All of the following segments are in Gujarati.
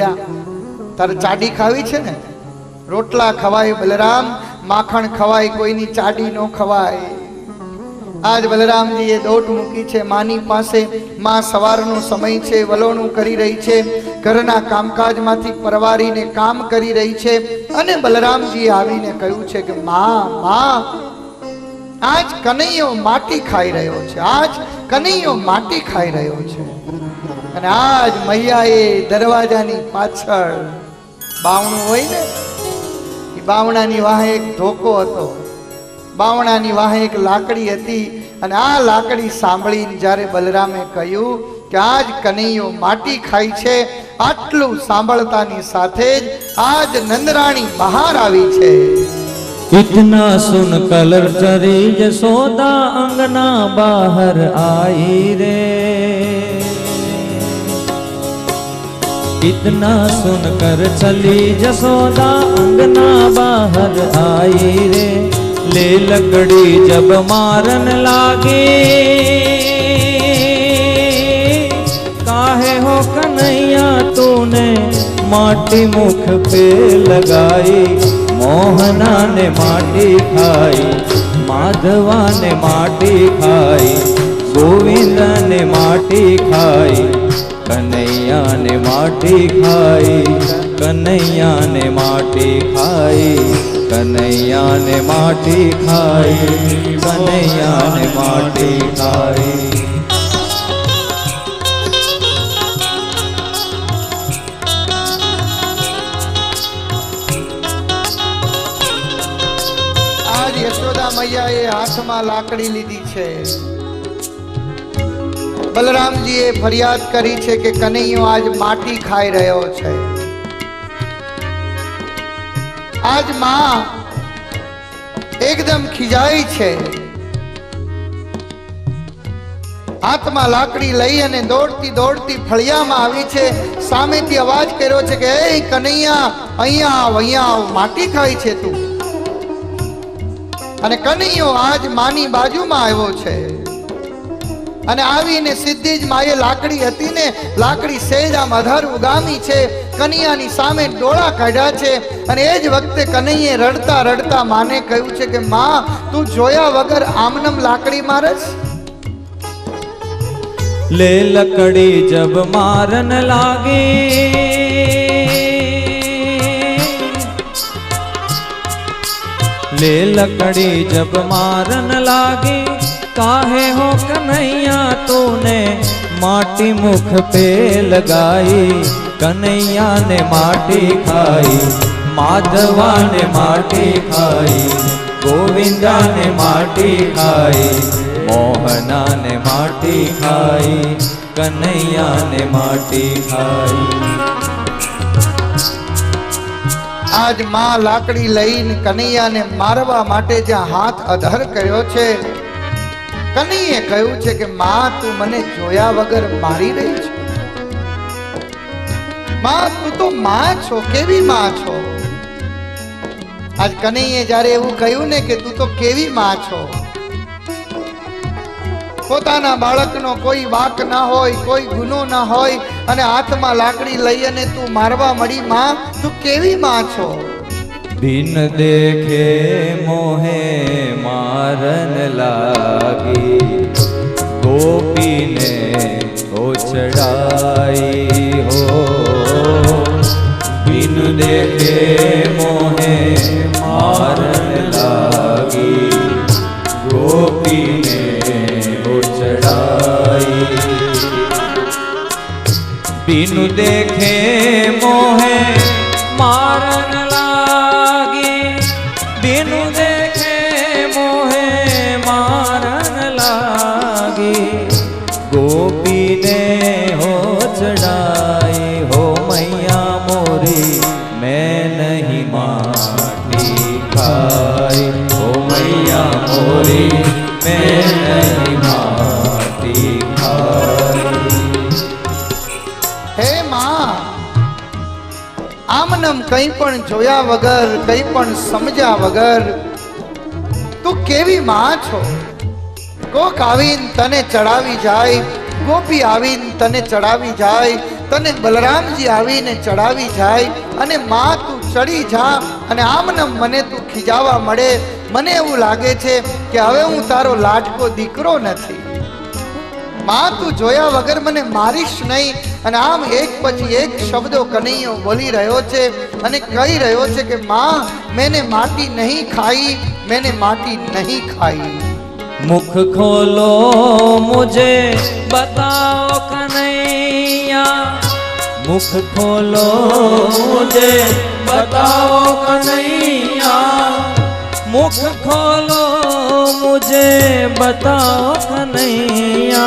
જા તારે ચાડી ખાવી છે ને, રોટલા ખવાય બલરામ, માખણ ખવાય, કોઈની ચાડી નો ખવાય. આજ બલરામજીએ દોટ મૂકી છે માની પાસે. માં સવારનો સમય છે, વલોણું કરી રહી છે, ઘરના કામકાજમાંથી પરવારીને કામ કરી રહી છે. અને બલરામજીએ આવીને કહ્યું છે કે માં આજ કનૈયો માટી ખાઈ રહ્યો છે, આજ કનૈયો માટી ખાઈ રહ્યો છે. અને આજ મૈયાએ દરવાજાની પાછળ બાવણું હોય ને, એ બાવણાની વાહે એક ધોકો હતો, બાવણાની વાહે એક લાકડી હતી. અને આ લાકડી સાંભળીને જ્યારે બલરામે કહ્યું કે આજ કનૈયો માટી ખાય છે, આટલું સાંભળતાની સાથે જ આજ નંદરાણી બહાર આવી છે. इतना सुन कलर चरी जसोदा अंगना बाहर आई रे, इतना सुन कर चली जसोदा अंगना बाहर आई रे. ले लकड़ी जब मारन लागे, काहे हो कन्हैया तूने माटी मुख पे लगाई. मोहना ने माटी खाई, माधवा ने माटी खाई, गोविंदा ने माटी खाई, कन्हैया ने माटी खाई, कन्हैया ने माटी खाई, कन्हैया ने माटी खाई, कन्हैया ने माटी खाई. યશોદા મૈયાએ હાથમાં લાકડી લીધી છે. બલરામજીએ ફરિયાદ કરી છે કે કનૈયો આજ માટી ખાઈ રહ્યો છે. આજ માં એકદમ ખીજાઈ છે. હાથમાં લાકડી લઈ અને દોડતી દોડતી ફળિયામાં આવી છે. સામેથી અવાજ કર્યો છે કે એ કનૈયા, અહીંયા આવ, અહીંયા આવ, માટી ખાય છે તું. અને કનૈયો આજ માની બાજુમાં આવ્યો છે. અને આવીને સીધી જ માએ લાકડી હતી ને, લાકડી સેજ આમ અધર ઉગામી છે, કનૈયાની સામે ડોળા કાઢ્યા છે. અને એ જ વખતે કનૈયે રડતા રડતા માને કહ્યું છે કે માં, તું જોયા વગર આમનમ લાકડી મારસ? ले लकड़ी जब मारन लागे, ले लकड़ी जब मारन लागे, काहे हो कन्हैया तूने माटी मुख पे लगाई. कन्हैया ने माटी खाई, माधवा ने माटी खाई, गोविंदा ने माटी खाई, मोहना ने माटी खाई, कन्हैया ने माटी खाई. આજ માં લાકડી લઈને કનૈયાને મારવા માટે જ્યાં હાથ અધર કર્યો છે, કનૈયે કહ્યું છે કે માં, તું મને જોયા વગર મારી રહી છે? માં, તું તો માં છો, કેવી માં છો? આજ કનૈયે જ્યારે એવું કહ્યું ને કે તું તો કેવી માં છો, પોતાના બાળકનો કોઈ વાક ના હોય, કોઈ ગુનો ના હોય, અને હાથમાં લાકડી લઈ અને તું મારવા મળી, માં તું કેવી માં છો? बिन देखे मोहे मारन लागी, गोपी ने हो चढ़ाई हो. बिन देखे मोहे मारन लागी, गोपी ने हो चढ़ाई. बिन देखे मोहे मारन लागी, बिनु देखे मोहे मारन लागी, गोपी ने हो चढ़ाई. हो मैया मोरी मैं नहीं माटी खाई, हो मैया मोरी मैं नहीं माटी खाई. હે માં, આમનમ કંઈ પણ જોયા વગર, કંઈ પણ સમજ્યા વગર તું કેવી માં છો? કોક આવીને તને ચડાવી જાય, ગોપી આવીને તને ચડાવી જાય, તને બલરામજી આવીને ચડાવી જાય અને માં તું ચડી જા અને આમનમ મને તું ખીજાવા મળે, મને એવું લાગે છે કે હવે હું તારો લાડકો દીકરો નથી. માં તું જોયા વગર મને મારીશ નહીં. અને આમ એક પછી એક શબ્દો કનૈયો બોલી રહ્યો છે અને કહી રહ્યો છે કે માં મેને માટી નહીં ખાઈ, મેને માટી નહીં ખાઈ. मुख खोलो मुझे बताओ कन्हैया, मुख खोलो मुझे बताओ कन्हैया, मुख खोलो मुझे बताओ कन्हैया,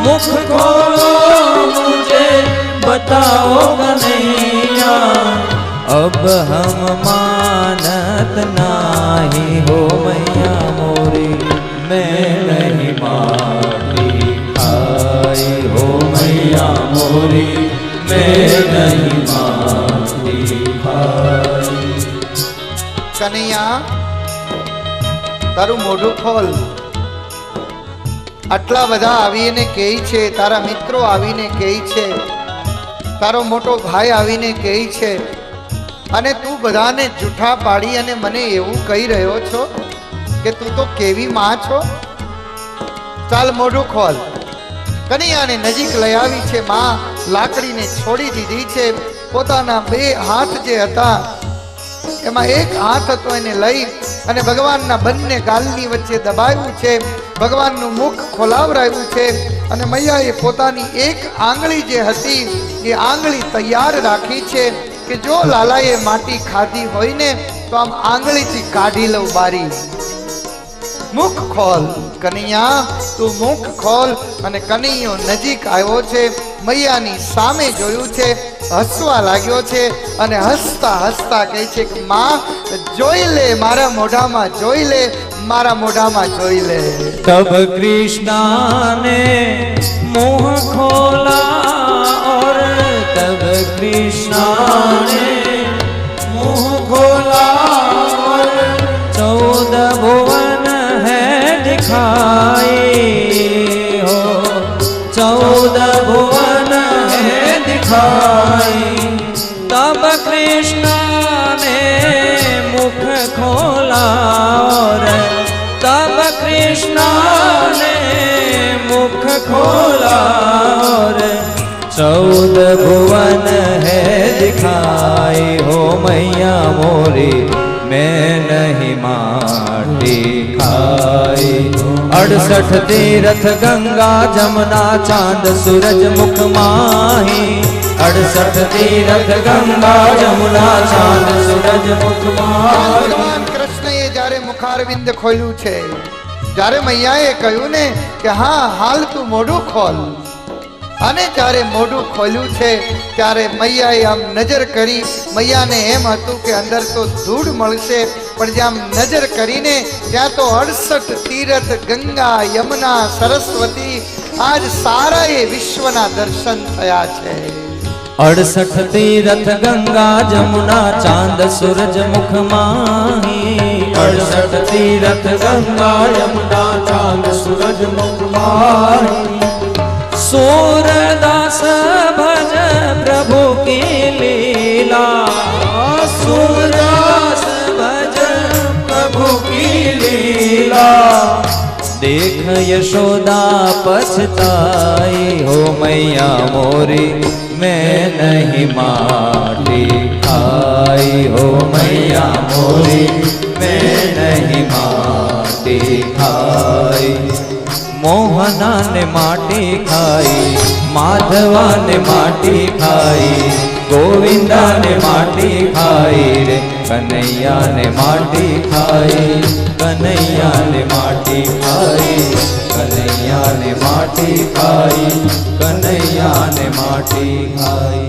मुख खोलो मुझे बताओ कन्हैया, अब हम मानत नाही हो मैया मोरी, मैं नहीं माटी खाई हो मैया मोरी, मैं नहीं माटी खाई. કનૈયા તારું મોઢું ખોલ. આટલા બધા આવીને કહે છે, તારા મિત્રો આવીને કહે છે, તારો મોટો ભાઈ આવીને કહે છે અને તું બધાને જૂઠા પાડી અને મને એવું કહી રહ્યો છો કે તું તો કેવી માં છો. ચાલ મોઢું ખોલ. કનૈયાને નજીક લઈ આવી છે. માં લાકડીને છોડી દીધી છે. પોતાના બે હાથ જે હતા એમાં એક હાથ હતો એને લઈ અને ભગવાનના બંને ગાલની વચ્ચે દબાવ્યું છે. ભગવાનનું મુખ ખોલાવરાયું છે અને મૈયાએ પોતાની એક આંગળી જે હતી એ આંગળી તૈયાર રાખી છે કે જો લાલાએ માટી ખાધી હોય ને તો આમ આંગળીથી કાઢી લઉં બારી. મુખ ખોલ કનૈયા, તું મુખ ખોલ. અને કનૈયો નજીક આવ્યો છે, મૈયાની સામે જોયું છે, હસવા લાગ્યો છે અને હસતા હસતા કહે છે કે માં જોઈ લે, મારા મોઢામાં જોઈ લે, મારા મોઢામાં જોઈ લે. तब कृष्णा ने मुँह खोला और तब कृष्णा ने मुँह खोला और 14 भुवन है दिखाई हो, 14 भुवन है दिखाई. तब कृष्णा ने मुख खोला और तब कृष्णा ने मुख खोला और 14 भुवन है दिखाई हो मैया मोरी, मैं नहीं माटी खाई. 68 तीर्थ गंगा जमुना चांद सूरज मुख माही, 68 तीर्थ गंगा जमुना चांद सूरज मुख माही. ભગવાન કૃષ્ણએ જ્યારે મુખારવિંદ ખોલ્યું છે, જ્યારે મૈયાએ કહ્યું ને કે હા હાલ તું મોઢું ખોલ, અને જ્યારે મોઢું ખોલ્યું છે ત્યારે મૈયાએ આમ નજર કરી. મૈયાને એમ હતું કે અંદર તો ધૂળ મળશે, પણ જ્યાં નજર કરીને ત્યાં તો 68 તીર્થ ગંગા યમુના સરસ્વતી આજ સારા એ વિશ્વના દર્શન થયા છે. 68 तीर्थ गंगा जमुना चांद सूरज मुख माही, 68 तीर्थ गंगा यमुना चांद सूरज मुख माही. सूरदास भज प्रभु की लीला, सूरदास भज प्रभु की लीला. देख यशोदा पछताई हो मैया मोरी, मैं नहीं माटी खाई हो मैया मोरी, मैं नहीं माटी खाई. मोहना ने माटी खाई, माधवा ने माटी खाई, गोविंदा ने माटी खाई रे, कन्हैया ने माटी खाई, कन्हैया ने माटी खाई, कन्हैया ने माटी खाई, कन्हैया ने माटी खाई.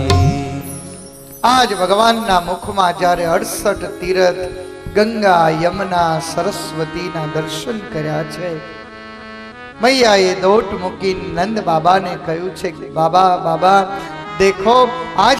આજ ભગવાનના મુખમાં જ્યારે 68 તીર્થ ગંગા યમુના સરસ્વતીના દર્શન કર્યા છે, મૈયાએ દોટ મૂકી નંદ બાબાને કહ્યું છે કે બાબા બાબા દેખો આજ